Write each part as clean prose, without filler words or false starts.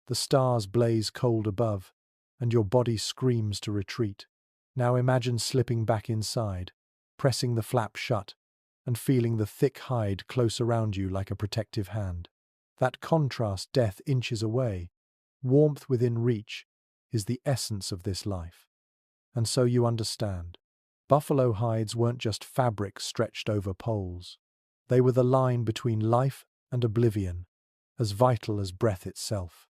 The stars blaze cold above, and your body screams to retreat. Now imagine slipping back inside, pressing the flap shut, and feeling the thick hide close around you like a protective hand. That contrast death inches away, warmth within reach, is the essence of this life. And so you understand. Buffalo hides weren't just fabric stretched over poles. They were the line between life and oblivion, as vital as breath itself.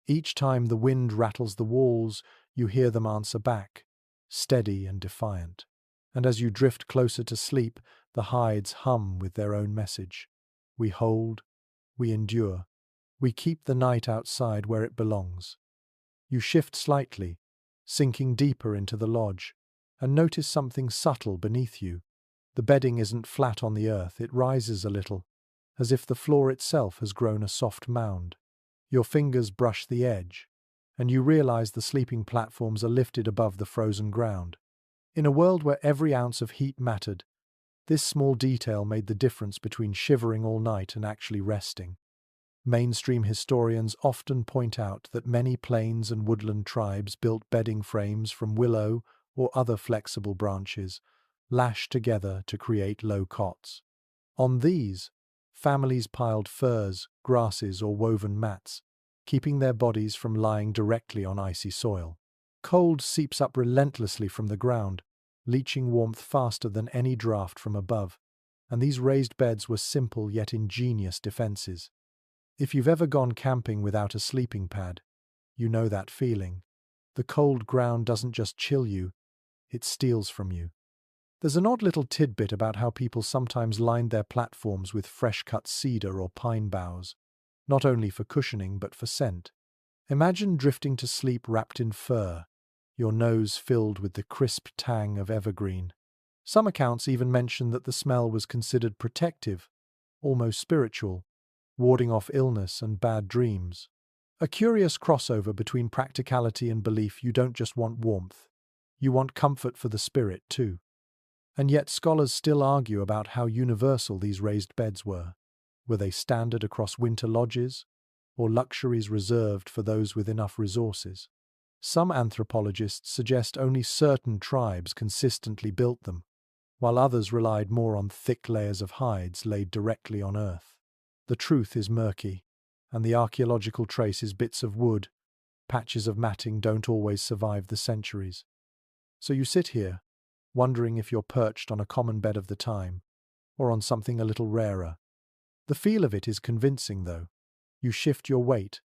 Each time the wind rattles the walls, you hear them answer back, steady and defiant. And as you drift closer to sleep, the hides hum with their own message. We hold, we endure, we keep the night outside where it belongs. You shift slightly, sinking deeper into the lodge, and notice something subtle beneath you. The bedding isn't flat on the earth, it rises a little, as if the floor itself has grown a soft mound. Your fingers brush the edge, and you realize the sleeping platforms are lifted above the frozen ground. In a world where every ounce of heat mattered, this small detail made the difference between shivering all night and actually resting. Mainstream historians often point out that many plains and woodland tribes built bedding frames from willow or other flexible branches, lashed together to create low cots. On these, families piled furs, grasses, or woven mats, keeping their bodies from lying directly on icy soil. Cold seeps up relentlessly from the ground, leaching warmth faster than any draft from above, and these raised beds were simple yet ingenious defenses. If you've ever gone camping without a sleeping pad, you know that feeling. The cold ground doesn't just chill you, it steals from you. There's an odd little tidbit about how people sometimes lined their platforms with fresh-cut cedar or pine boughs, not only for cushioning but for scent. Imagine drifting to sleep wrapped in fur, your nose filled with the crisp tang of evergreen. Some accounts even mention that the smell was considered protective, almost spiritual, warding off illness and bad dreams. A curious crossover between practicality and belief. You don't just want warmth, you want comfort for the spirit too. And yet scholars still argue about how universal these raised beds were. Were they standard across winter lodges, or luxuries reserved for those with enough resources? Some anthropologists suggest only certain tribes consistently built them, while others relied more on thick layers of hides laid directly on earth. The truth is murky, and the archaeological traces, bits of wood, patches of matting, don't always survive the centuries. So you sit here, wondering if you're perched on a common bed of the time, or on something a little rarer. The feel of it is convincing, though. You shift your weight,